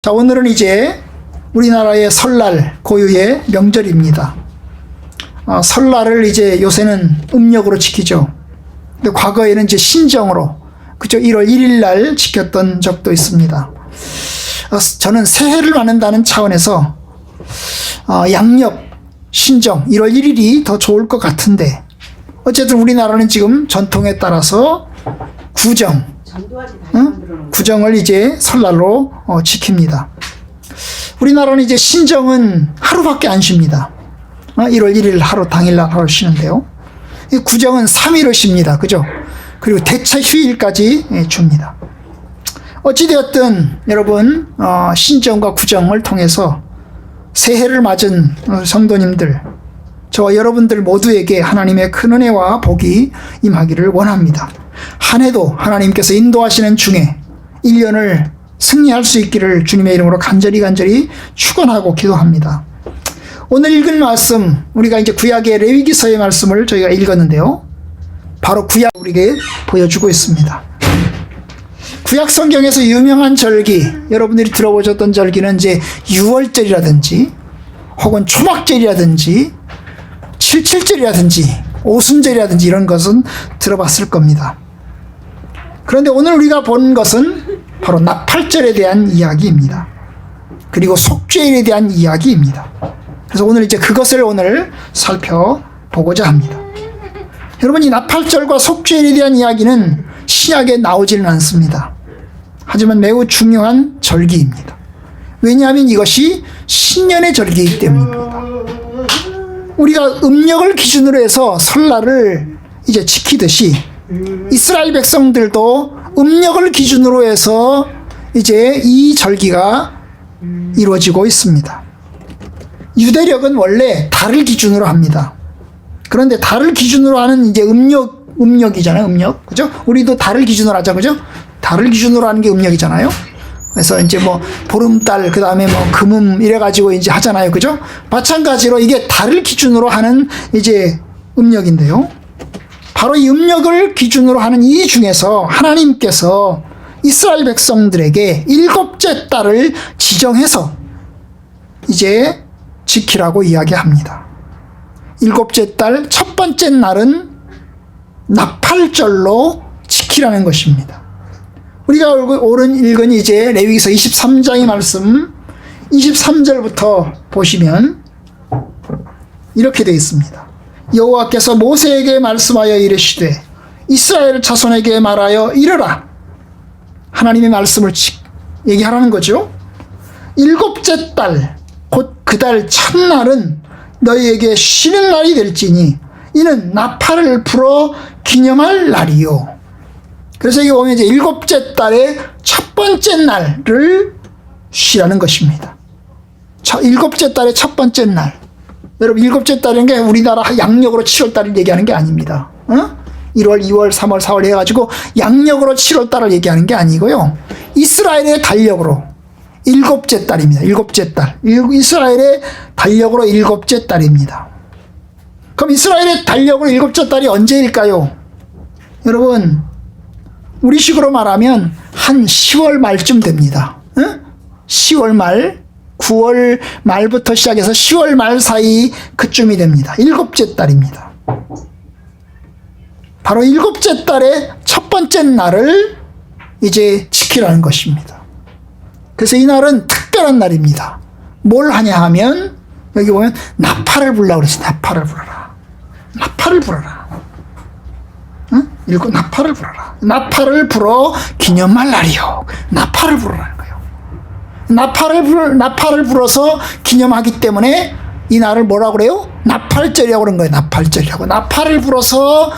자, 오늘은 이제 우리나라의 설날 고유의 명절입니다. 설날을 이제 요새는 음력으로 지키죠. 근데 과거에는 이제 신정으로, 그죠? 1월 1일 날 지켰던 적도 있습니다. 저는 새해를 맞는다는 차원에서 양력, 신정, 1월 1일이 더 좋을 것 같은데, 어쨌든 우리나라는 지금 전통에 따라서 구정을 이제 설날로 지킵니다. 우리나라는 이제 신정은 하루밖에 안 쉽니다. 1월 1일 하루, 당일날 하루 쉬는데요. 구정은 3일을 쉽니다. 그죠? 그리고 대체 휴일까지 줍니다. 어찌되었든 여러분, 신정과 구정을 통해서 새해를 맞은 성도님들, 저와 여러분들 모두에게 하나님의 큰 은혜와 복이 임하기를 원합니다. 한 해도 하나님께서 인도하시는 중에 1년을 승리할 수 있기를 주님의 이름으로 간절히 축원하고 기도합니다. 오늘 읽은 말씀, 우리가 이제 구약의 레위기서의 말씀을 저희가 읽었는데요. 바로 구약 우리에게 보여주고 있습니다. 구약 성경에서 유명한 절기, 여러분들이 들어보셨던 절기는 이제 유월절이라든지 혹은 초막절이라든지 77절이라든지 오순절이라든지 이런 것은 들어봤을 겁니다. 그런데 오늘 우리가 본 것은 바로 나팔절에 대한 이야기입니다. 그리고 속죄일에 대한 이야기입니다. 그래서 오늘 이제 그것을 오늘 살펴보고자 합니다. 여러분, 이 나팔절과 속죄일에 대한 이야기는 신약에 나오지는 않습니다. 하지만 매우 중요한 절기입니다. 왜냐하면 이것이 신년의 절기이기 때문입니다. 우리가 음력을 기준으로 해서 설날을 이제 지키듯이 이스라엘 백성들도 음력을 기준으로 해서 이제 이 절기가 이루어지고 있습니다. 유대력은 원래 달을 기준으로 합니다. 그런데 달을 기준으로 하는 이제 음력이잖아요, 음력. 그죠? 우리도 달을 기준으로 하자, 그죠? 달을 기준으로 하는 게 음력이잖아요. 그래서 이제 뭐 보름달, 그 다음에 뭐 금음 이래가지고 이제 하잖아요, 그죠? 마찬가지로 이게 달을 기준으로 하는 이제 음력인데요. 바로 이 음력을 기준으로 하는 이 중에서 하나님께서 이스라엘 백성들에게 7째 달을 지정해서 이제 지키라고 이야기합니다. 7째 달 첫 번째 날은 나팔절로 지키라는 것입니다. 우리가 오늘 읽은 이제 레위기서 23장의 말씀 23절부터 보시면 이렇게 되어 있습니다. 여호와께서 모세에게 말씀하여 이르시되 이스라엘 자손에게 말하여 이르라. 하나님의 말씀을 얘기하라는 거죠. 7째 달 곧 그 달 첫날은 너희에게 쉬는 날이 될지니 이는 나팔을 불어 기념할 날이요. 그래서 여기 보면 이제 7째 달의 첫 번째 날을 쉬라는 것입니다. 7째 달의 첫 번째 날. 여러분, 7째 달인 게 우리나라 양력으로 7월 달을 얘기하는 게 아닙니다. 1월, 2월, 3월, 4월 해가지고 양력으로 7월 달을 얘기하는 게 아니고요. 이스라엘의 달력으로 7째 달입니다. 7째 달. 이스라엘의 달력으로 7째 달입니다. 그럼 이스라엘의 달력으로 7째 달이 언제일까요? 여러분, 우리식으로 말하면 한 10월 말쯤 됩니다. 10월 말, 9월 말부터 시작해서 10월 말 사이 그쯤이 됩니다. 7째 달입니다. 바로 7째 달의 첫 번째 날을 이제 지키라는 것입니다. 그래서 이 날은 특별한 날입니다. 뭘 하냐 하면 여기 보면 나팔을 불라고 그랬어요. 나팔을 불어라. 나팔을 불어라. 읽고 나팔을 불어라. 나팔을 불어 기념할 날이요. 나팔을 불어라는 거예요. 나팔을 불어서 기념하기 때문에 이 날을 뭐라고 그래요? 나팔절이라고 그런 거예요. 나팔절이라고. 나팔을 불어서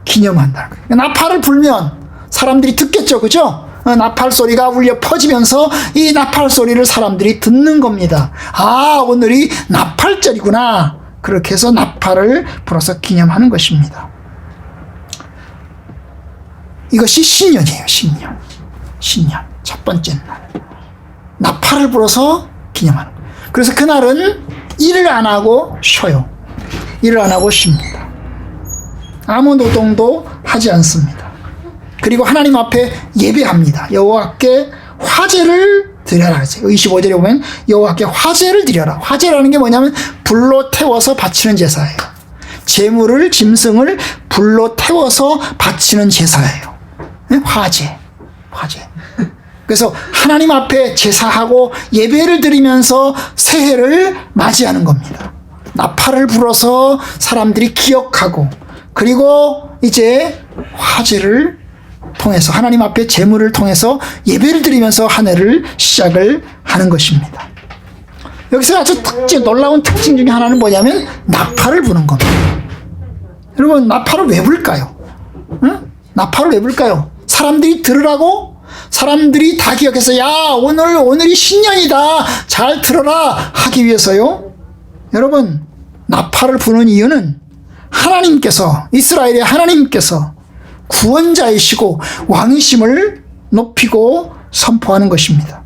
기념한다는 거예요. 나팔을 불면 사람들이 듣겠죠, 그죠? 나팔 소리가 울려 퍼지면서 이 나팔 소리를 사람들이 듣는 겁니다. 아, 오늘이 나팔절이구나. 그렇게 해서 나팔을 불어서 기념하는 것입니다. 이것이 신년이에요. 신년 첫 번째 날 나팔을 불어서 기념하는 거예요. 그래서 그날은 일을 안 하고 쉬어요. 일을 안 하고 쉽니다. 아무 노동도 하지 않습니다. 그리고 하나님 앞에 예배합니다. 여호와께 화제를 드려라. 25절에 보면 여호와께 화제를 드려라. 화제라는 게 뭐냐면 불로 태워서 바치는 제사예요. 제물을, 짐승을 불로 태워서 바치는 제사예요. 화제. 그래서 하나님 앞에 제사하고 예배를 드리면서 새해를 맞이하는 겁니다. 나팔을 불어서 사람들이 기억하고, 그리고 이제 화제를 통해서 하나님 앞에 제물을 통해서 예배를 드리면서 한 해를 시작을 하는 것입니다. 여기서 아주 놀라운 특징 중에 하나는 뭐냐면 나팔을 부는 겁니다. 여러분, 나팔을 왜 불까요? 응? 나팔을 왜 불까요? 사람들이 들으라고? 사람들이 다 기억해서 야, 오늘이 신년이다, 잘 들어라 하기 위해서요. 여러분, 나팔을 부는 이유는 하나님께서, 이스라엘의 하나님께서 구원자이시고 왕이심을 높이고 선포하는 것입니다.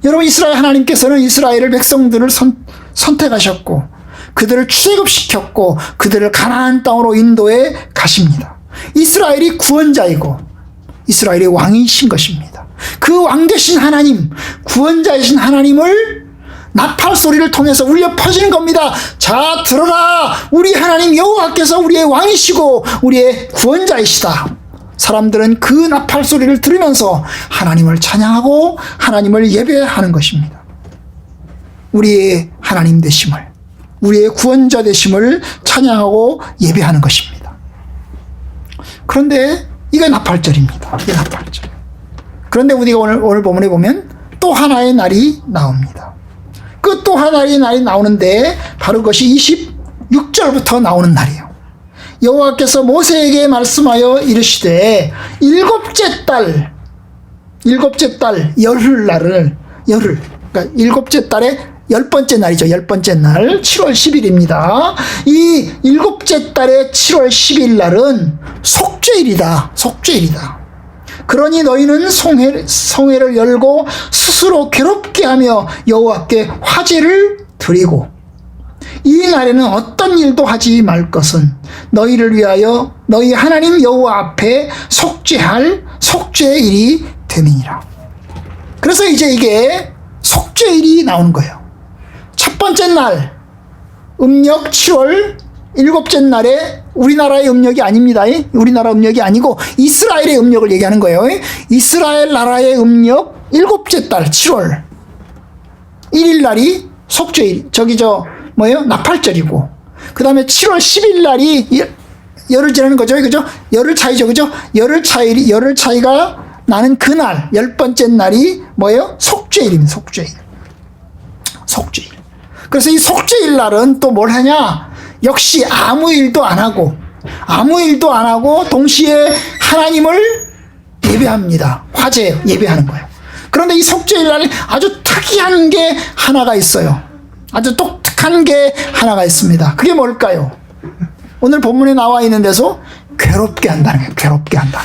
여러분, 이스라엘 하나님께서는 이스라엘을 백성들을 선택하셨고 그들을 출애굽시켰고 그들을 가나안 땅으로 인도해 가십니다. 이스라엘이 구원자이고 이스라엘의 왕이신 것입니다. 그 왕 되신 하나님, 구원자이신 하나님을 나팔 소리를 통해서 울려 퍼지는 겁니다. 자, 들어라. 우리 하나님 여호와께서 우리의 왕이시고 우리의 구원자이시다. 사람들은 그 나팔 소리를 들으면서 하나님을 찬양하고 하나님을 예배하는 것입니다. 우리의 하나님 되심을, 우리의 구원자 되심을 찬양하고 예배하는 것입니다. 그런데 이게 나팔절입니다. 이게 나팔절. 그런데 우리가 오늘 본문에 보면 또 하나의 날이 나옵니다. 그 또 하나의 날이 나오는데 바로 그것이 26절부터 나오는 날이에요. 여호와께서 모세에게 말씀하여 이르시되 일곱째 달 열흘날을 그러니까 일곱째 달의 10번째 날이죠. 10번째 날 7월 10일입니다. 이 일곱째 달의 7월 10일 날은 속죄일이다. 그러니 너희는 성회를 열고 스스로 괴롭게 하며 여호와께 화제를 드리고, 이 날에는 어떤 일도 하지 말 것은 너희를 위하여 너희 하나님 여호와 앞에 속죄할 속죄일이 됨이니라. 그래서 이제 이게 속죄일이 나오는 거예요. 첫 번째 날 음력 7월 일곱째 날에 우리나라의 음력이 아닙니다. 우리나라 음력이 아니고 이스라엘의 음력을 얘기하는 거예요. 이스라엘 나라의 음력 일곱째 달 7월 1일 날이 속죄일, 나팔절이고, 그 다음에 7월 10일 날이 열흘 지나는 거죠. 그죠? 열흘 차이죠. 그죠? 열흘 차이가 나는 그날, 10번째 날이 뭐예요? 속죄일입니다. 속죄일. 그래서 이 속죄일 날은 또 뭘 하냐? 역시 아무 일도 안 하고 동시에 하나님을 예배합니다. 화제 예배하는 거예요. 그런데 이 속죄일 날에 아주 특이한 게 하나가 있어요. 아주 독특한 게 하나가 있습니다. 그게 뭘까요? 오늘 본문에 나와 있는 데서 괴롭게 한다는 거예요. 괴롭게 한다.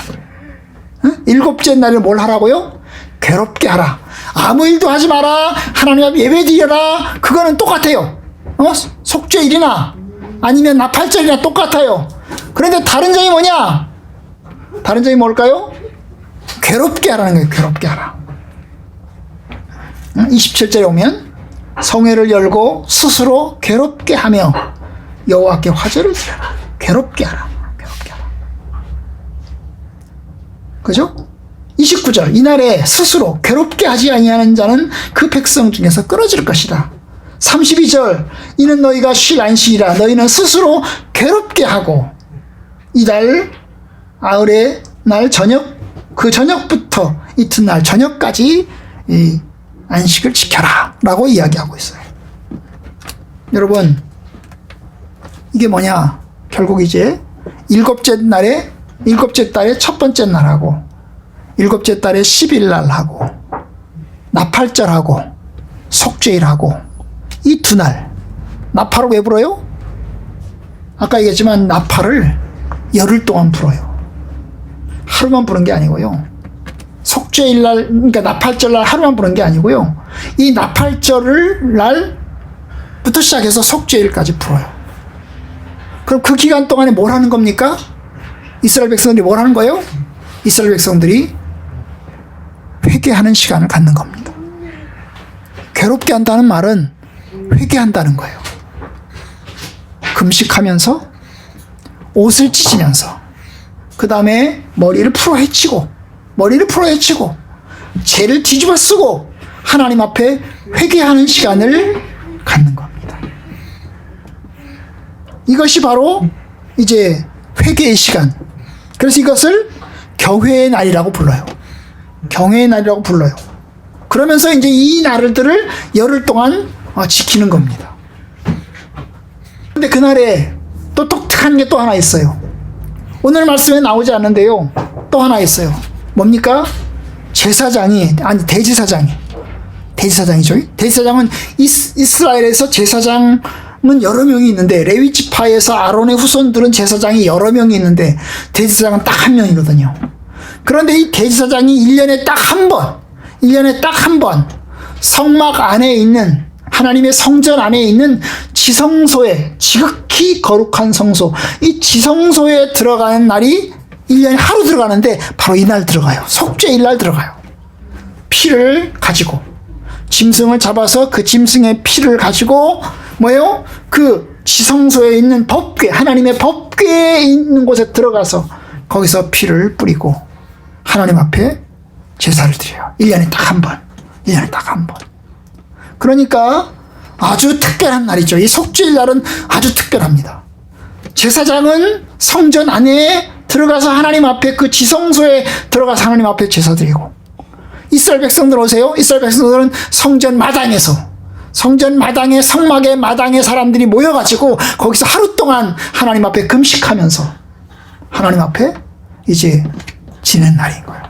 일곱째 날에 뭘 하라고요? 괴롭게 하라. 아무 일도 하지 마라. 하나님 앞에 예배 드려라. 그거는 똑같아요. 속죄일이나 아니면 나팔절이나 똑같아요. 그런데 다른 점이 뭐냐? 다른 점이 뭘까요? 괴롭게 하라는 거예요. 괴롭게 하라. 27절에 오면 성회를 열고 스스로 괴롭게 하며 여호와께 화제를 드려라. 괴롭게 하라. 그죠? 29절, 이날에 스스로 괴롭게 하지 아니하는 자는 그 백성 중에서 끊어질 것이다. 32절, 이는 너희가 쉴 안식이라. 너희는 스스로 괴롭게 하고 이달 아흘의 날 저녁, 그 저녁부터 이튿날 저녁까지 이 안식을 지켜라 라고 이야기하고 있어요. 여러분, 이게 뭐냐? 결국 이제 일곱째 달의 첫 번째 날하고 일곱째 달의 10일 날하고 나팔절하고 속죄일하고 이 두 날, 나팔을 왜 불어요? 아까 얘기했지만 나팔을 열흘 동안 불어요. 하루만 부는 게 아니고요. 속죄일 날, 그러니까 나팔절 날 하루만 부는 게 아니고요. 이 나팔절 날부터 시작해서 속죄일까지 불어요. 그럼 그 기간 동안에 뭘 하는 겁니까? 이스라엘 백성들이 뭘 하는 거예요? 이스라엘 백성들이 회개하는 시간을 갖는 겁니다. 괴롭게 한다는 말은 회개한다는 거예요. 금식하면서 옷을 찢으면서 그 다음에 머리를 풀어헤치고 죄를 뒤집어 쓰고 하나님 앞에 회개하는 시간을 갖는 겁니다. 이것이 바로 이제 회개의 시간. 그래서 이것을 경회의 날이라고 불러요. 경회의 날이라고 불러요. 그러면서 이제 이 날들을 열흘 동안 지키는 겁니다. 근데 그날에 또 독특한 게 또 하나 있어요. 오늘 말씀에 나오지 않는데요. 또 하나 있어요. 뭡니까? 대제사장이죠. 대제사장은 이스라엘에서 제사장은 여러 명이 있는데, 레위 지파에서 아론의 후손들은 제사장이 여러 명이 있는데 대제사장은 딱 한 명이거든요. 그런데 이 대제사장이 1년에 딱 한 번 성막 안에 있는, 하나님의 성전 안에 있는 지성소에, 지극히 거룩한 성소, 이 지성소에 들어가는 날이 1년에 하루 들어가는데 바로 이날 들어가요. 속죄일 날 들어가요. 피를 가지고, 짐승을 잡아서 그 짐승의 피를 가지고 뭐예요? 그 지성소에 있는 법궤, 하나님의 법궤에 있는 곳에 들어가서 거기서 피를 뿌리고 하나님 앞에 제사를 드려요. 1년에 딱 한 번. 그러니까 아주 특별한 날이죠. 이 속죄일 날은 아주 특별합니다. 제사장은 성전 안에 들어가서 하나님 앞에, 그 지성소에 들어가서 하나님 앞에 제사 드리고, 이스라엘 백성들 오세요. 이스라엘 백성들은 성전 마당에, 성막의 마당에 사람들이 모여가지고 거기서 하루 동안 하나님 앞에 금식하면서 하나님 앞에 이제 지낸 날인 거예요.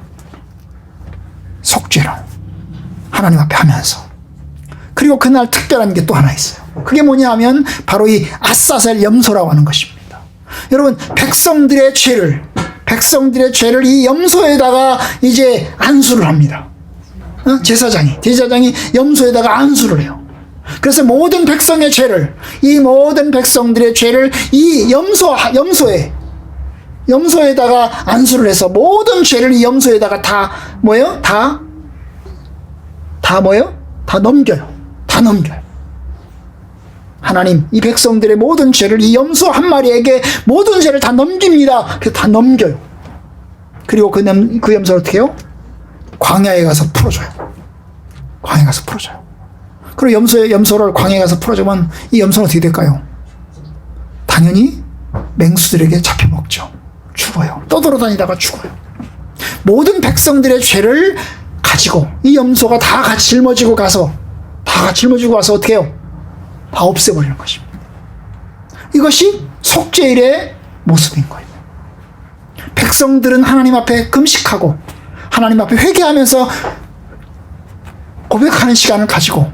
속죄로 하나님 앞에 하면서. 그리고 그날 특별한 게 또 하나 있어요. 그게 뭐냐 하면 바로 이 아사셀 염소라고 하는 것입니다. 여러분, 백성들의 죄를 이 염소에다가 이제 안수를 합니다. 제사장이 염소에다가 안수를 해요. 그래서 모든 백성의 죄를, 이 모든 백성들의 죄를 이 염소에다가 안수를 해서 모든 죄를 이 염소에다가 다 넘겨요. 하나님, 이 백성들의 모든 죄를 이 염소 한 마리에게 모든 죄를 다 넘깁니다. 그래서 다 넘겨요. 그리고 그 염소를 어떻게 해요? 광야에 가서 풀어줘요. 그리고 염소를 광야에 가서 풀어주면 이 염소는 어떻게 될까요? 당연히 맹수들에게 잡혀먹죠. 죽어요. 떠돌아다니다가 죽어요. 모든 백성들의 죄를 가지고 이 염소가 다 같이 짊어지고 가서 어떻게 해요? 다 없애버리는 것입니다. 이것이 속죄일의 모습인 거예요. 백성들은 하나님 앞에 금식하고 하나님 앞에 회개하면서 고백하는 시간을 가지고,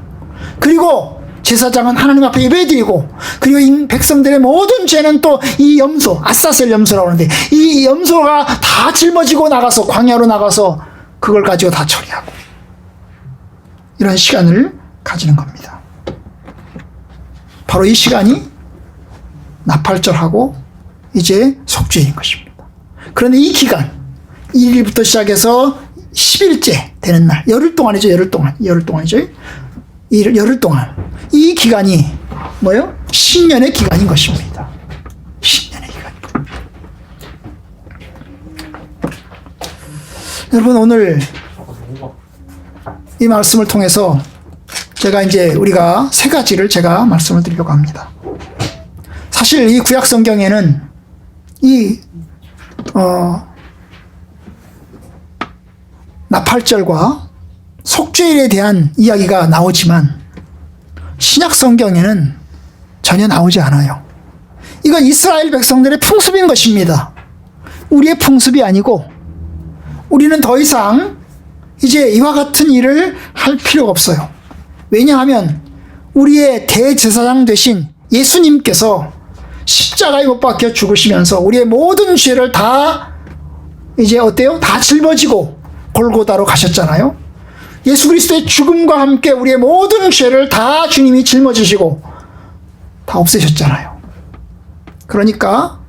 그리고 제사장은 하나님 앞에 예배드리고, 그리고 이 백성들의 모든 죄는 또 이 염소, 아사셀 염소라고 하는데, 이 염소가 다 짊어지고 나가서, 광야로 나가서 그걸 가지고 다 처리하고, 이런 시간을 가지는 겁니다. 바로 이 시간이 나팔절하고 이제 속죄인 것입니다. 그런데 이 기간, 1일부터 시작해서 10일째 되는 날, 열흘 동안이죠. 열흘 동안. 이 기간이 뭐예요? 신년의 기간인 것입니다. 여러분, 오늘 이 말씀을 통해서 제가 이제 우리가 세 가지를 제가 말씀을 드리려고 합니다. 사실 이 구약 성경에는 이 나팔절과 속죄일에 대한 이야기가 나오지만 신약 성경에는 전혀 나오지 않아요. 이건 이스라엘 백성들의 풍습인 것입니다. 우리의 풍습이 아니고, 우리는 더 이상 이제 이와 같은 일을 할 필요가 없어요. 왜냐하면 우리의 대제사장 되신 예수님께서 십자가에 못 박혀 죽으시면서 우리의 모든 죄를 다 이제 어때요? 다 짊어지고 골고다로 가셨잖아요. 예수 그리스도의 죽음과 함께 우리의 모든 죄를 다 주님이 짊어지시고 다 없애셨잖아요. 그러니까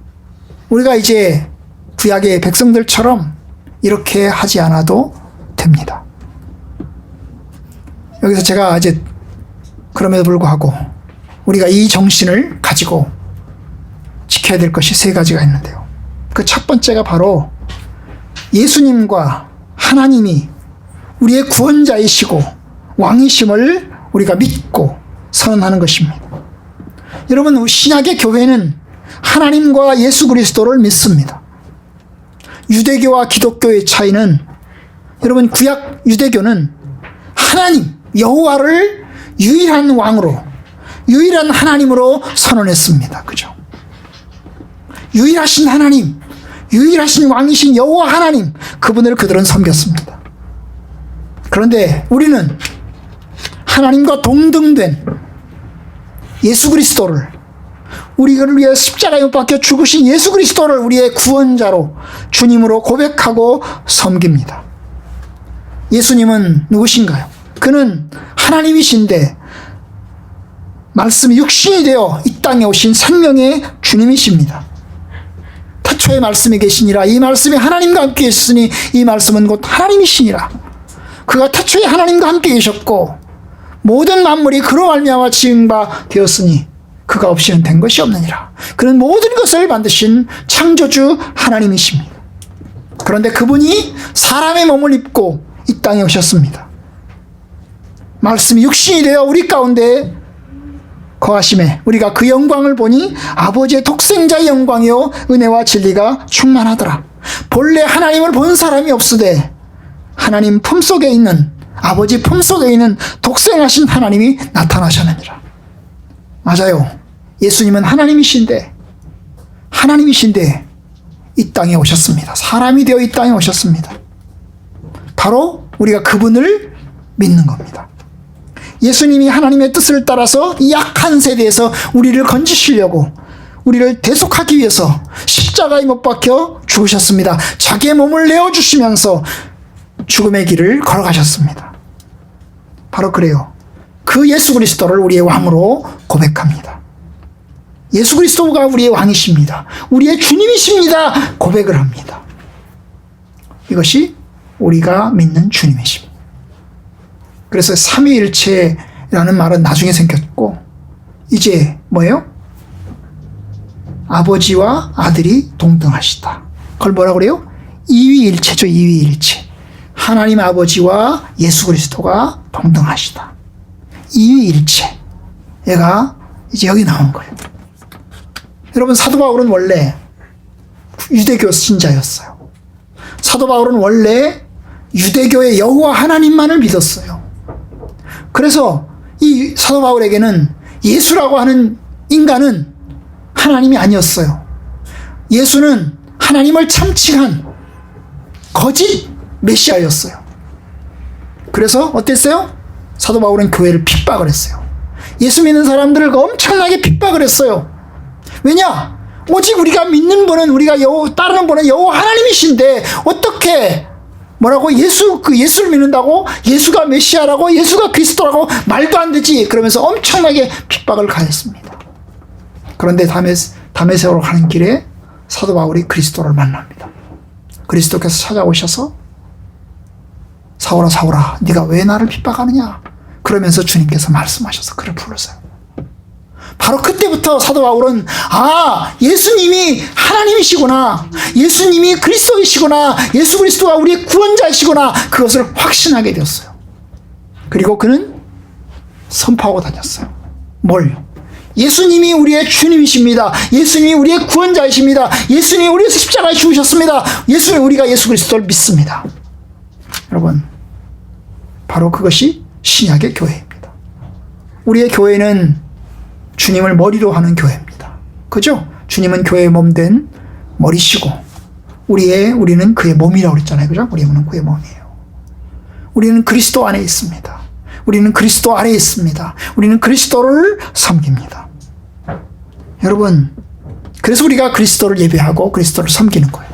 우리가 이제 구약의 백성들처럼 이렇게 하지 않아도 됩니다. 여기서 제가 이제 그럼에도 불구하고 우리가 이 정신을 가지고 지켜야 될 것이 세 가지가 있는데요. 그 첫 번째가 바로 예수님과 하나님이 우리의 구원자이시고 왕이심을 우리가 믿고 선언하는 것입니다. 여러분, 신약의 교회는 하나님과 예수 그리스도를 믿습니다. 유대교와 기독교의 차이는, 여러분, 구약 유대교는 하나님 여호와를 유일한 왕으로, 유일한 하나님으로 선언했습니다. 그죠? 유일하신 하나님, 유일하신 왕이신 여호와 하나님, 그분을 그들은 섬겼습니다. 그런데 우리는 하나님과 동등된 예수 그리스도를, 우리를 위해 십자가에 못 박혀 죽으신 예수 그리스도를 우리의 구원자로, 주님으로 고백하고 섬깁니다. 예수님은 누구신가요? 그는 하나님이신데 말씀이 육신이 되어 이 땅에 오신 생명의 주님이십니다. 태초에 말씀이 계시니라. 이 말씀이 하나님과 함께 계셨으니 이 말씀은 곧 하나님이시니라. 그가 태초에 하나님과 함께 계셨고 모든 만물이 그로 말미암아 지은 바 되었으니 그가 없이는 된 것이 없느니라. 그는 모든 것을 만드신 창조주 하나님이십니다. 그런데 그분이 사람의 몸을 입고 이 땅에 오셨습니다. 말씀이 육신이 되어 우리 가운데 거하심에 우리가 그 영광을 보니 아버지의 독생자의 영광이요 은혜와 진리가 충만하더라. 본래 하나님을 본 사람이 없으되 하나님 품속에 있는, 아버지 품속에 있는 독생하신 하나님이 나타나셨느니라. 맞아요. 예수님은 하나님이신데 이 땅에 오셨습니다. 사람이 되어 이 땅에 오셨습니다. 바로 우리가 그분을 믿는 겁니다. 예수님이 하나님의 뜻을 따라서 이 약한 세대에서 우리를 건지시려고, 우리를 대속하기 위해서 십자가에 못 박혀 죽으셨습니다. 자기의 몸을 내어주시면서 죽음의 길을 걸어가셨습니다. 바로 그래요. 그 예수 그리스도를 우리의 왕으로 고백합니다. 예수 그리스도가 우리의 왕이십니다. 우리의 주님이십니다. 고백을 합니다. 이것이 우리가 믿는 주님이십니다. 그래서 삼위일체라는 말은 나중에 생겼고, 이제 뭐예요? 아버지와 아들이 동등하시다. 그걸 뭐라고 그래요? 이위일체죠. 이위일체. 하나님 아버지와 예수 그리스도가 동등하시다. 이위일체가 이제 여기 나온 거예요. 여러분, 사도 바울은 원래 유대교 신자였어요. 사도 바울은 원래 유대교의 여호와 하나님만을 믿었어요. 그래서 이 사도 바울에게는 예수라고 하는 인간은 하나님이 아니었어요. 예수는 하나님을 참칭한 거짓 메시아였어요. 그래서 어땠어요? 사도 바울은 교회를 핍박을 했어요. 예수 믿는 사람들을 엄청나게 핍박을 했어요. 왜냐? 오직 우리가 믿는 분은, 우리가 따르는 분은 여호와 하나님이신데 어떻게 뭐라고 예수를 믿는다고 예수가 메시아라고 예수가 그리스도라고 말도 안 되지. 그러면서 엄청나게 핍박을 가했습니다. 그런데 다메섹으로 가는 길에 사도 바울이 그리스도를 만납니다. 그리스도께서 찾아오셔서 사울아 사울아 네가 왜 나를 핍박하느냐, 그러면서 주님께서 말씀하셔서 그를 불렀어요. 바로 그때부터 사도 바울은 예수님이 하나님이시구나, 예수님이 그리스도이시구나, 예수 그리스도가 우리의 구원자이시구나, 그것을 확신하게 되었어요. 그리고 그는 선포하고 다녔어요. 뭘? 예수님이 우리의 주님이십니다. 예수님이 우리의 구원자이십니다. 예수님이 우리의 십자가에 죽으셨습니다. 우리가 예수 그리스도를 믿습니다. 여러분, 바로 그것이 신약의 교회입니다. 우리의 교회는 주님을 머리로 하는 교회입니다. 그죠? 주님은 교회의 몸된 머리시고 우리는 그의 몸이라고 그랬잖아요. 그죠? 우리의 몸은 그의 몸이에요. 우리는 그리스도 안에 있습니다. 우리는 그리스도 아래에 있습니다. 우리는 그리스도를 섬깁니다. 여러분, 그래서 우리가 그리스도를 예배하고 그리스도를 섬기는 거예요.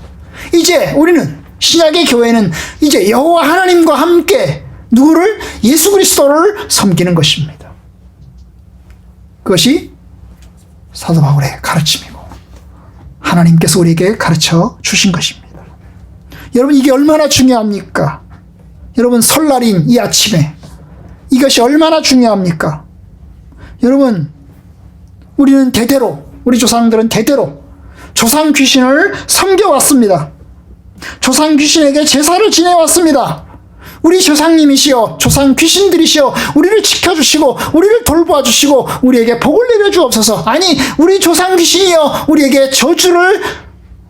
이제 우리는, 신약의 교회는 이제 여호와 하나님과 함께 누구를? 예수 그리스도를 섬기는 것입니다. 그것이 사도 바울의 가르침이고 하나님께서 우리에게 가르쳐 주신 것입니다. 여러분, 이게 얼마나 중요합니까? 여러분, 설날인 이 아침에 이것이 얼마나 중요합니까? 여러분, 우리는 대대로, 우리 조상들은 대대로 조상 귀신을 섬겨왔습니다. 조상 귀신에게 제사를 지내왔습니다. 우리 조상님이시여, 조상 귀신들이시여, 우리를 지켜주시고 우리를 돌봐주시고 우리에게 복을 내려주옵소서. 아니, 우리 조상 귀신이여, 우리에게 저주를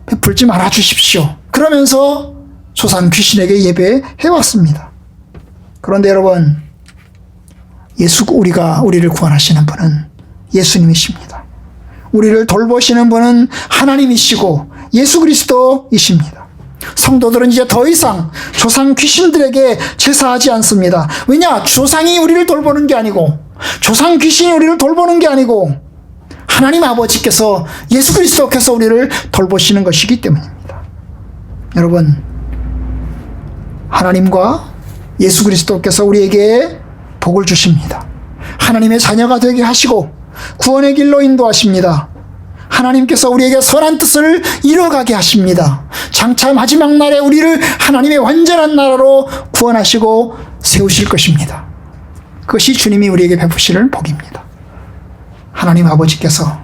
베풀지 말아주십시오. 그러면서 조상 귀신에게 예배해왔습니다. 그런데 여러분, 우리를 구원하시는 분은 예수님이십니다. 우리를 돌보시는 분은 하나님이시고 예수 그리스도이십니다. 성도들은 이제 더 이상 조상 귀신들에게 제사하지 않습니다. 왜냐? 조상이 우리를 돌보는 게 아니고, 조상 귀신이 우리를 돌보는 게 아니고, 하나님 아버지께서, 예수 그리스도께서 우리를 돌보시는 것이기 때문입니다. 여러분, 하나님과 예수 그리스도께서 우리에게 복을 주십니다. 하나님의 자녀가 되게 하시고 구원의 길로 인도하십니다. 하나님께서 우리에게 선한 뜻을 이뤄가게 하십니다. 장차 마지막 날에 우리를 하나님의 완전한 나라로 구원하시고 세우실 것입니다. 그것이 주님이 우리에게 베푸시는 복입니다. 하나님 아버지께서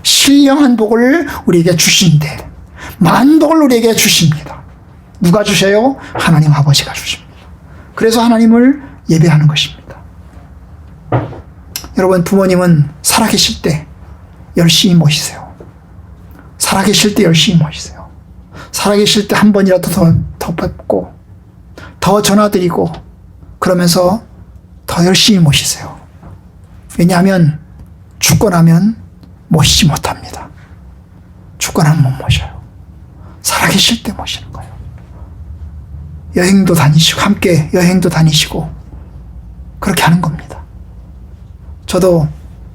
신령한 복을 우리에게 주신데 만복을 우리에게 주십니다. 누가 주셔요? 하나님 아버지가 주십니다. 그래서 하나님을 예배하는 것입니다. 여러분, 부모님은 살아계실 때 열심히 모시세요. 살아계실 때 열심히 모시세요. 살아계실 때 한 번이라도 더 뵙고 더 전화드리고 그러면서 더 열심히 모시세요. 왜냐하면 죽고 나면 모시지 못합니다. 죽고 나면 못 모셔요. 살아계실 때 모시는 거예요. 여행도 다니시고, 함께 여행도 다니시고 그렇게 하는 겁니다.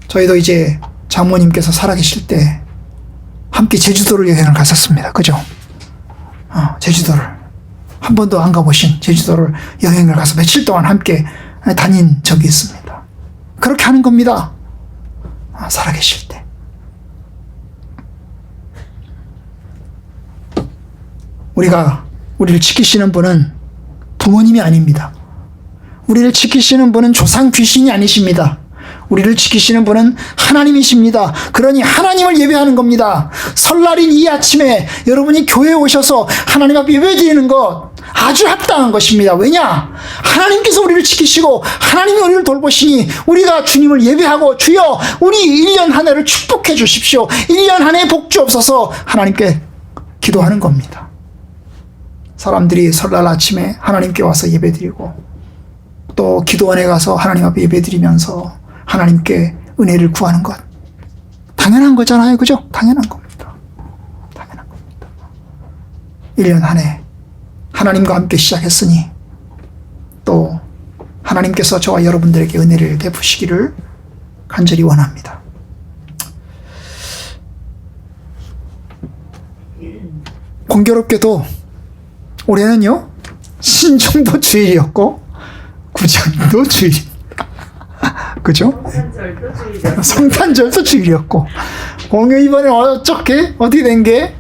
저희도 이제 장모님께서 살아계실 때 함께 제주도를 여행을 갔었습니다. 그죠? 제주도를 한 번도 안 가보신 제주도를 여행을 가서 며칠 동안 함께 다닌 적이 있습니다. 그렇게 하는 겁니다. 살아계실 때. 우리를 지키시는 분은 부모님이 아닙니다. 우리를 지키시는 분은 조상 귀신이 아니십니다. 우리를 지키시는 분은 하나님이십니다. 그러니 하나님을 예배하는 겁니다. 설날인 이 아침에 여러분이 교회에 오셔서 하나님 앞에 예배드리는 것 아주 합당한 것입니다. 왜냐? 하나님께서 우리를 지키시고 하나님이 우리를 돌보시니 우리가 주님을 예배하고, 주여 우리 1년 한 해를 축복해 주십시오, 1년 한 해 복 주옵소서 하나님께 기도하는 겁니다. 사람들이 설날 아침에 하나님께 와서 예배드리고 또 기도원에 가서 하나님 앞에 예배드리면서 하나님께 은혜를 구하는 것 당연한 거잖아요. 그죠? 당연한 겁니다. 당연한 겁니다. 1년 한 해 하나님과 함께 시작했으니 또 하나님께서 저와 여러분들에게 은혜를 베푸시기를 간절히 원합니다. 공교롭게도 올해는요, 신정도 주일이었고 구정도 주일입니다. 그죠? 성탄절도 주일이었고, 공교 이번에 어떻게 된 게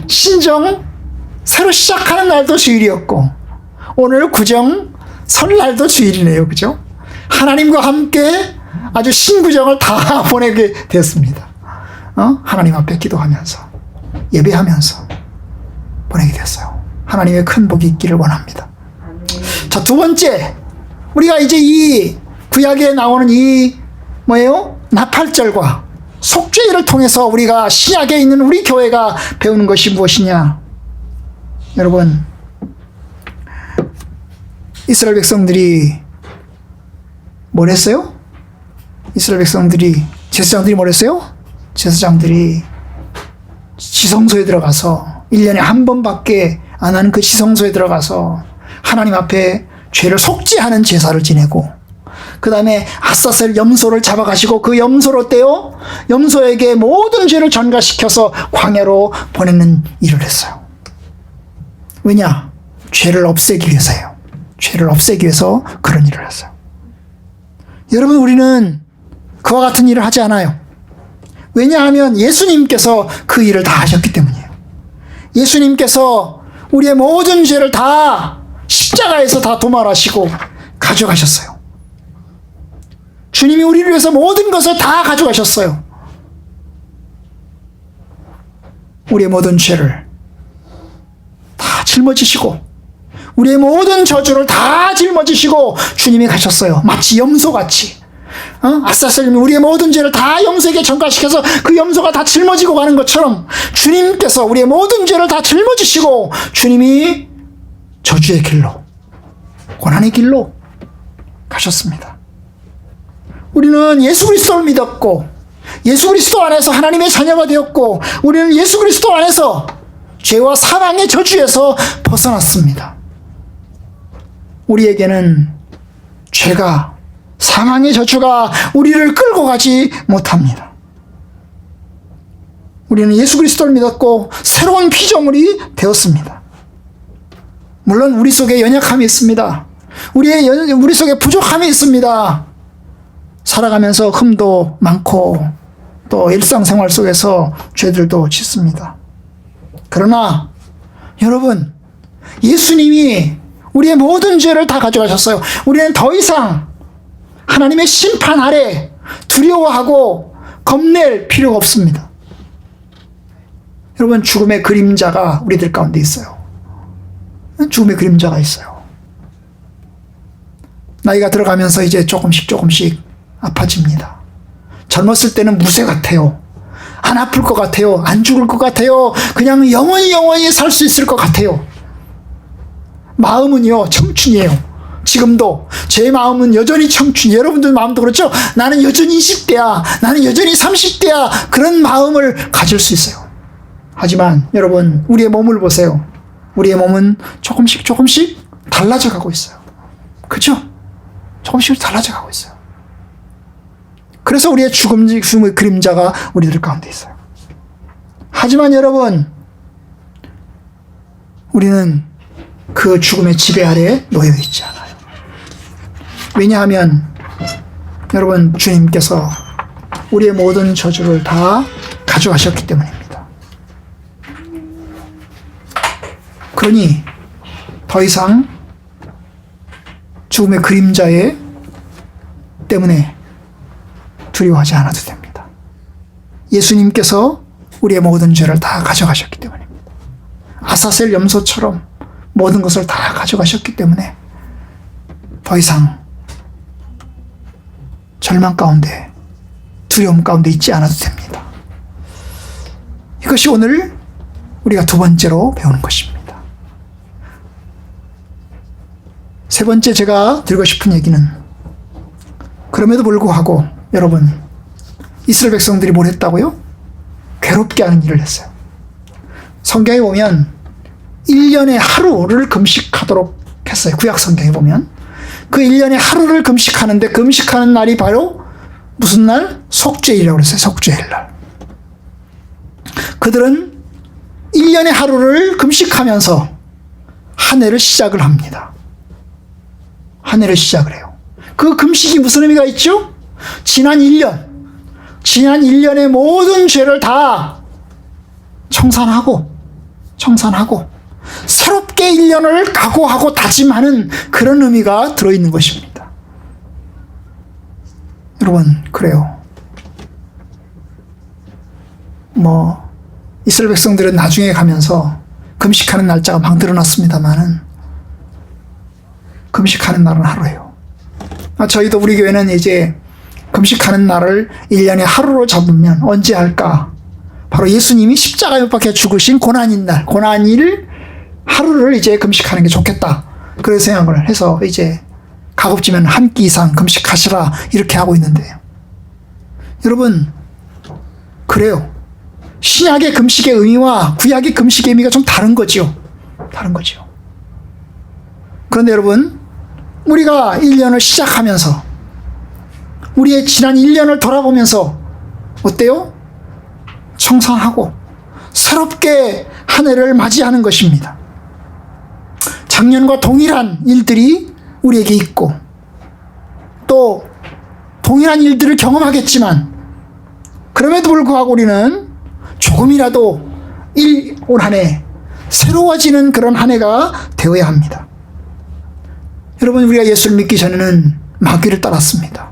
신정 새로 시작하는 날도 주일이었고 오늘 구정 설날도 주일이네요. 그죠? 하나님과 함께 아주 신구정을 다 보내게 됐습니다. 하나님 앞에 기도하면서 예배하면서 보내게 됐어요. 하나님의 큰 복이 있기를 원합니다. 자, 두 번째, 우리가 이제 이 구약에 나오는 이 나팔절과 속죄일을 통해서 우리가 신약에 있는 우리 교회가 배우는 것이 무엇이냐? 여러분, 이스라엘 백성들이 뭘 했어요? 제사장들이 뭘 했어요? 제사장들이 지성소에 들어가서 1년에 한 번밖에 안 하는 그 지성소에 들어가서 하나님 앞에 죄를 속죄하는 제사를 지내고, 그 다음에 아사셀 염소를 잡아가시고 그 염소로 떼어 염소에게 모든 죄를 전가시켜서 광야로 보내는 일을 했어요. 왜냐? 죄를 없애기 위해서예요. 죄를 없애기 위해서 그런 일을 했어요. 여러분, 우리는 그와 같은 일을 하지 않아요. 왜냐하면 예수님께서 그 일을 다 하셨기 때문이에요. 예수님께서 우리의 모든 죄를 다 십자가에서 다 도말하시고 가져가셨어요. 주님이 우리를 위해서 모든 것을 다 가져가셨어요. 우리의 모든 죄를 다 짊어지시고 우리의 모든 저주를 다 짊어지시고 주님이 가셨어요. 마치 염소같이. 아사셀님이 우리의 모든 죄를 다 염소에게 전가시켜서 그 염소가 다 짊어지고 가는 것처럼 주님께서 우리의 모든 죄를 다 짊어지시고 주님이 저주의 길로, 고난의 길로 가셨습니다. 우리는 예수 그리스도를 믿었고 예수 그리스도 안에서 하나님의 자녀가 되었고 우리는 예수 그리스도 안에서 죄와 사망의 저주에서 벗어났습니다. 우리에게는 죄가, 사망의 저주가 우리를 끌고 가지 못합니다. 우리는 예수 그리스도를 믿었고 새로운 피조물이 되었습니다. 물론 우리 속에 연약함이 있습니다. 우리 속에 부족함이 있습니다. 살아가면서 흠도 많고 또 일상생활 속에서 죄들도 짓습니다. 그러나 여러분, 예수님이 우리의 모든 죄를 다 가져가셨어요. 우리는 더 이상 하나님의 심판 아래 두려워하고 겁낼 필요가 없습니다. 여러분, 죽음의 그림자가 우리들 가운데 있어요. 죽음의 그림자가 있어요. 나이가 들어가면서 이제 조금씩 아파집니다. 젊었을 때는 무쇠 같아요. 안 아플 것 같아요. 안 죽을 것 같아요. 그냥 영원히 살 수 있을 것 같아요. 마음은요, 청춘이에요. 지금도 제 마음은 여전히 청춘이에요. 여러분들 마음도 그렇죠? 나는 여전히 20대야. 나는 여전히 30대야. 그런 마음을 가질 수 있어요. 하지만 여러분, 우리의 몸을 보세요. 우리의 몸은 조금씩 달라져 가고 있어요. 그렇죠? 조금씩 달라져 가고 있어요. 그래서 우리의 죽음의 그림자가 우리들 가운데 있어요. 하지만 여러분, 우리는 그 죽음의 지배 아래에 놓여 있지 않아요. 왜냐하면 여러분, 주님께서 우리의 모든 저주를 다 가져가셨기 때문입니다. 그러니 더 이상 죽음의 그림자에 때문에 두려워하지 않아도 됩니다. 예수님께서 우리의 모든 죄를 다 가져가셨기 때문입니다. 아사셀 염소처럼 모든 것을 다 가져가셨기 때문에 더 이상 절망 가운데, 두려움 가운데 있지 않아도 됩니다. 이것이 오늘 우리가 두 번째로 배우는 것입니다. 세 번째 제가 드리고 싶은 얘기는, 그럼에도 불구하고 여러분, 이스라엘 백성들이 뭘 했다고요? 괴롭게 하는 일을 했어요. 성경에 보면 1년에 하루를 금식하도록 했어요. 구약 성경에 보면 그 1년에 하루를 금식하는데, 금식하는 날이 바로 무슨 날? 속죄일이라고 그랬어요. 속죄일 날. 그들은 1년에 하루를 금식하면서 한 해를 시작을 합니다. 한 해를 시작을 해요. 그 금식이 무슨 의미가 있죠? 지난 1년의 모든 죄를 다 청산하고 새롭게 1년을 각오하고 다짐하는 그런 의미가 들어있는 것입니다. 여러분, 그래요. 이스라엘 백성들은 나중에 가면서 금식하는 날짜가 막 늘어났습니다만은 금식하는 날은 하루예요. 저희도 우리 교회는 이제 금식하는 날을 1년에 하루로 잡으면 언제 할까? 바로 예수님이 십자가에 못 박혀 죽으신 고난인 날, 고난일 하루를 이제 금식하는 게 좋겠다. 그래서 생각을 해서 이제 가급적이면 한 끼 이상 금식하시라 이렇게 하고 있는데요. 여러분, 그래요. 신약의 금식의 의미와 구약의 금식의 의미가 좀 다른 거죠. 그런데 여러분, 우리가 1년을 시작하면서 우리의 지난 1년을 돌아보면서 어때요? 청산하고 새롭게 한 해를 맞이하는 것입니다. 작년과 동일한 일들이 우리에게 있고 또 동일한 일들을 경험하겠지만 그럼에도 불구하고 우리는 조금이라도 올 한 해 새로워지는 그런 한 해가 되어야 합니다. 여러분, 우리가 예수를 믿기 전에는 마귀를 따랐습니다.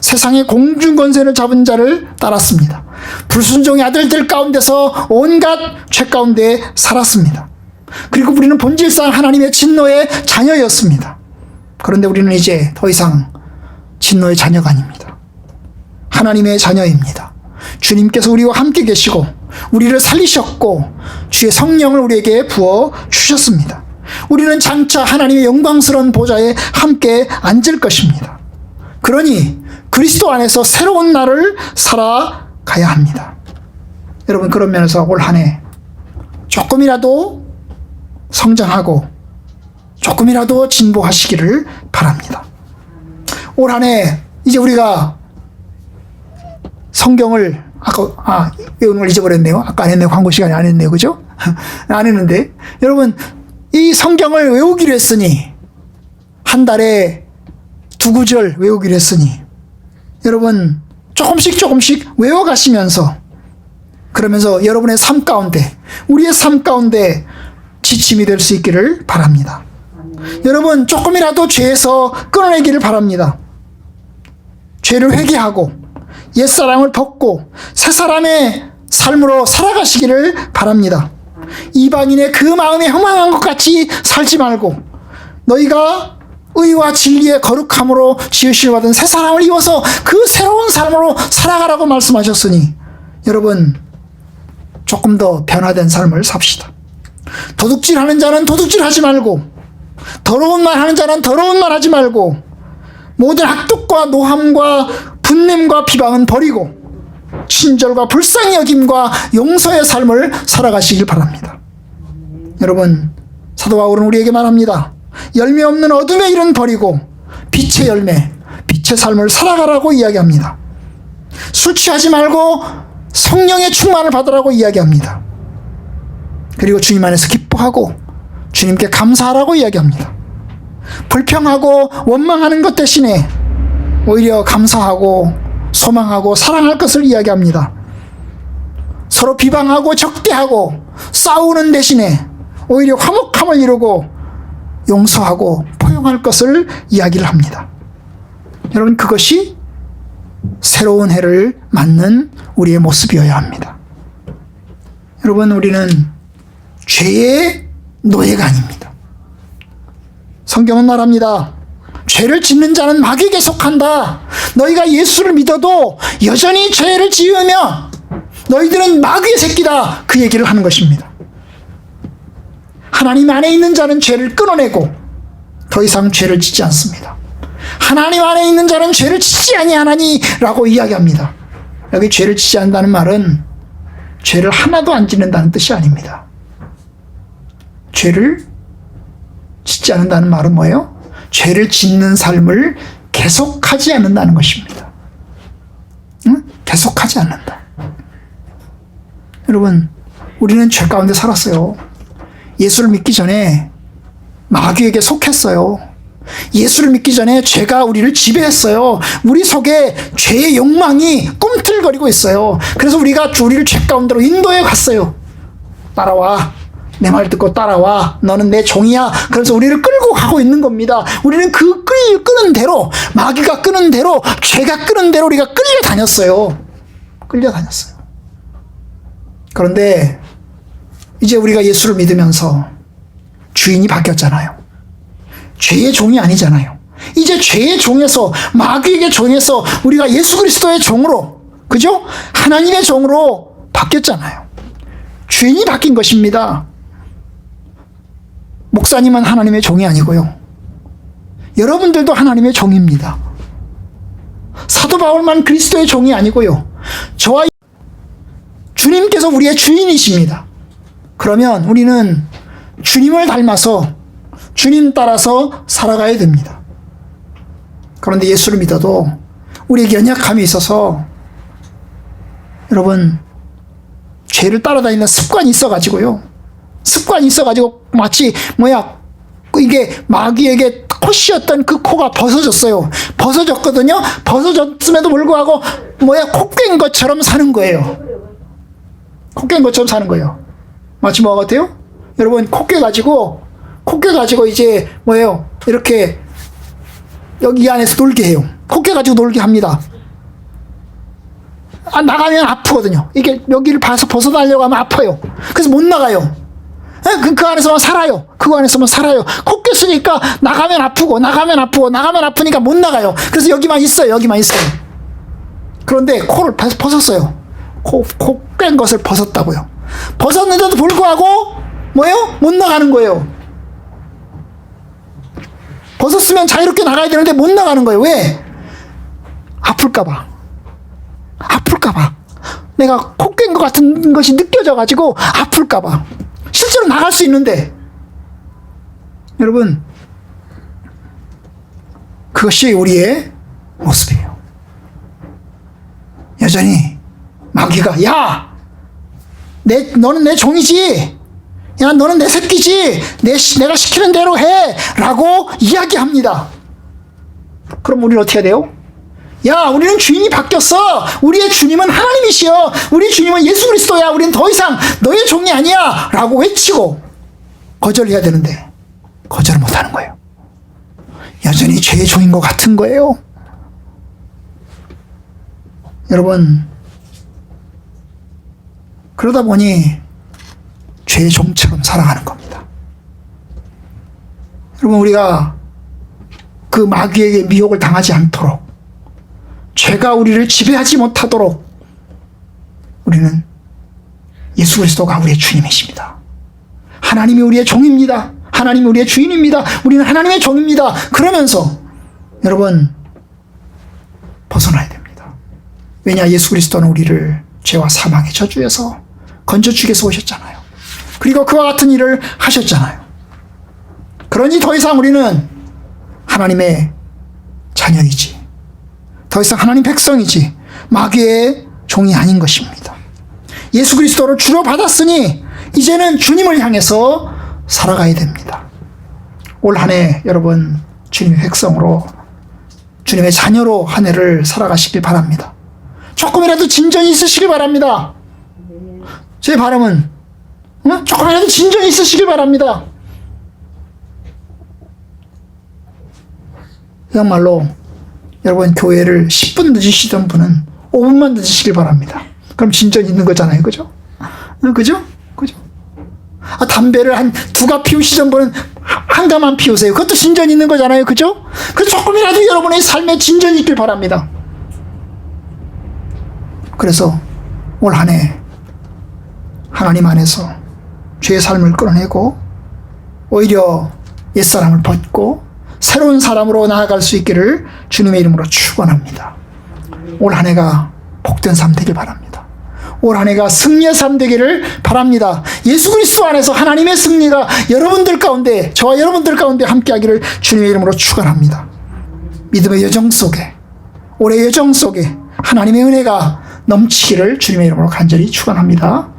세상의 공중권세를 잡은 자를 따랐습니다. 불순종의 아들들 가운데서 온갖 죄 가운데 살았습니다. 그리고 우리는 본질상 하나님의 진노의 자녀였습니다. 그런데 우리는 이제 더 이상 진노의 자녀가 아닙니다. 하나님의 자녀입니다. 주님께서 우리와 함께 계시고 우리를 살리셨고 주의 성령을 우리에게 부어 주셨습니다. 우리는 장차 하나님의 영광스러운 보좌에 함께 앉을 것입니다. 그러니 그리스도 안에서 새로운 날을 살아가야 합니다. 여러분, 그런 면에서 올 한 해 조금이라도 성장하고 조금이라도 진보하시기를 바랍니다. 올 한 해 이제 우리가 성경을 외우는 걸 잊어버렸네요. 아까 안 했네요. 광고 시간에 안 했네요. 그죠? 안 했는데 여러분, 이 성경을 외우기로 했으니 한 달에 2구절 외우기로 했으니 여러분 조금씩 외워가시면서 그러면서 여러분의 삶 가운데 우리의 삶 가운데 지침이 될 수 있기를 바랍니다. 여러분 조금이라도 죄에서 끊어내기를 바랍니다. 죄를 회개하고 옛사람을 벗고 새사람의 삶으로 살아가시기를 바랍니다. 이방인의 그 마음에 허망한 것 같이 살지 말고 너희가 의와 진리의 거룩함으로 지으심을 받은 새 사람을 입어서 그 새로운 삶으로 살아가라고 말씀하셨으니 여러분 조금 더 변화된 삶을 삽시다. 도둑질하는 자는 도둑질하지 말고 더러운 말 하는 자는 더러운 말 하지 말고 모든 악독과 노함과 분냄과 비방은 버리고 친절과 불쌍히 여김과 용서의 삶을 살아가시길 바랍니다. 여러분, 사도 바울은 우리에게 말합니다. 열매 없는 어둠의 일은 버리고 빛의 열매, 빛의 삶을 살아가라고 이야기합니다. 술 취하지 말고 성령의 충만을 받으라고 이야기합니다. 그리고 주님 안에서 기뻐하고 주님께 감사하라고 이야기합니다. 불평하고 원망하는 것 대신에 오히려 감사하고 소망하고 사랑할 것을 이야기합니다. 서로 비방하고 적대하고 싸우는 대신에 오히려 화목함을 이루고 용서하고 포용할 것을 이야기를 합니다. 여러분, 그것이 새로운 해를 맞는 우리의 모습이어야 합니다. 여러분, 우리는 죄의 노예가 아닙니다. 성경은 말합니다. 죄를 짓는 자는 마귀에게 속한다. 너희가 예수를 믿어도 여전히 죄를 지으면 너희들은 마귀의 새끼다. 그 얘기를 하는 것입니다. 하나님 안에 있는 자는 죄를 끊어내고 더 이상 죄를 짓지 않습니다. 하나님 안에 있는 자는 죄를 짓지 아니하나니라고 이야기합니다. 여기 죄를 짓지 않는다는 말은 죄를 하나도 안 짓는다는 뜻이 아닙니다. 죄를 짓지 않는다는 말은 뭐예요? 죄를 짓는 삶을 계속하지 않는다는 것입니다. 응? 계속하지 않는다. 여러분, 우리는 죄 가운데 살았어요. 예수를 믿기 전에 마귀에게 속했어요. 예수를 믿기 전에 죄가 우리를 지배했어요. 우리 속에 죄의 욕망이 꿈틀거리고 있어요. 그래서 우리를 죄 가운데로 인도해 갔어요. 따라와. 내 말 듣고 따라와. 너는 내 종이야. 그래서 우리를 끌고 가고 있는 겁니다. 우리는 그 끄는 대로, 마귀가 끄는 대로, 죄가 끄는 대로 우리가 끌려다녔어요. 그런데 이제 우리가 예수를 믿으면서 주인이 바뀌었잖아요. 죄의 종이 아니잖아요. 이제 죄의 종에서, 마귀에게 종에서 우리가 예수 그리스도의 종으로, 그죠? 하나님의 종으로 바뀌었잖아요. 주인이 바뀐 것입니다. 목사님은 하나님의 종이 아니고요. 여러분들도 하나님의 종입니다. 사도 바울만 그리스도의 종이 아니고요. 저와 주님께서 우리의 주인이십니다. 그러면 우리는 주님을 닮아서 주님 따라서 살아가야 됩니다. 그런데 예수를 믿어도 우리에게 연약함이 있어서 여러분 죄를 따라다니는 습관이 있어가지고요. 마치 이게 마귀에게 코씨였던 그 코가 벗어졌어요. 벗어졌거든요. 벗어졌음에도 불구하고 코 깬 것처럼 사는 거예요. 마치 뭐 같아요? 여러분 코 깨가지고 이제 이렇게 여기 이 안에서 놀게 해요. 코끼 가지고 놀게 합니다. 나가면 아프거든요. 이게 여기를 벗어나려고 하면 아파요. 그래서 못 나가요. 그 안에서만 살아요. 그 안에서만 살아요. 코끼 쓰니까 나가면 아프니까 못 나가요. 그래서 여기만 있어요. 그런데 코를 벗었어요. 코 뺀 것을 벗었다고요. 벗었는데도 불구하고 뭐예요? 못 나가는 거예요. 벗었으면 자유롭게 나가야 되는데 못 나가는 거예요. 왜? 아플까봐. 내가 코 깬 것 같은 것이 느껴져가지고 아플까봐. 실제로 나갈 수 있는데, 여러분, 그것이 우리의 모습이에요. 여전히 마귀가, 야! 너는 내 종이지? 야, 너는 내 새끼지? 내가 시키는 대로 해! 라고 이야기합니다. 그럼 우리는 어떻게 해야 돼요? 야, 우리는 주인이 바뀌었어. 우리의 주님은 하나님이시여. 우리 주님은 예수 그리스도야. 우리는 더 이상 너의 종이 아니야. 라고 외치고 거절해야 되는데 거절을 못하는 거예요. 여전히 죄의 종인 것 같은 거예요. 여러분, 그러다 보니 죄의 종처럼 살아가는 겁니다. 여러분, 우리가 그 마귀에게 미혹을 당하지 않도록, 죄가 우리를 지배하지 못하도록 우리는 예수 그리스도가 우리의 주님이십니다. 하나님이 우리의 종입니다. 하나님이 우리의 주인입니다. 우리는 하나님의 종입니다. 그러면서 여러분, 벗어나야 됩니다. 왜냐? 예수 그리스도는 우리를 죄와 사망의 저주에서 건져주기 위해서 오셨잖아요. 그리고 그와 같은 일을 하셨잖아요. 그러니 더 이상 우리는 하나님의 자녀이지, 더 이상 하나님 백성이지 마귀의 종이 아닌 것입니다. 예수 그리스도를 주로 받았으니 이제는 주님을 향해서 살아가야 됩니다. 올 한 해 여러분, 주님의 백성으로, 주님의 자녀로 한 해를 살아가시길 바랍니다. 조금이라도 진전이 있으시길 바랍니다. 제 바람은 조금이라도 진전이 있으시길 바랍니다. 정말로 여러분, 교회를 10분 늦으시던 분은 5분만 늦으시길 바랍니다. 그럼 진전 있는 거잖아요. 그죠? 그죠? 담배를 한 2갑 피우시던 분은 1갑만 피우세요. 그것도 진전 있는 거잖아요. 그죠? 그래서 조금이라도 여러분의 삶에 진전이 있길 바랍니다. 그래서 올 한 해 하나님 안에서 죄의 삶을 끌어내고 오히려 옛사람을 벗고 새로운 사람으로 나아갈 수 있기를 주님의 이름으로 축원합니다. 올 한 해가 복된 삶 되길 바랍니다. 올 한 해가 승리의 삶 되기를 바랍니다. 예수 그리스도 안에서 하나님의 승리가 여러분들 가운데, 저와 여러분들 가운데 함께하기를 주님의 이름으로 축원합니다. 믿음의 여정 속에, 올해 여정 속에 하나님의 은혜가 넘치기를 주님의 이름으로 간절히 축원합니다.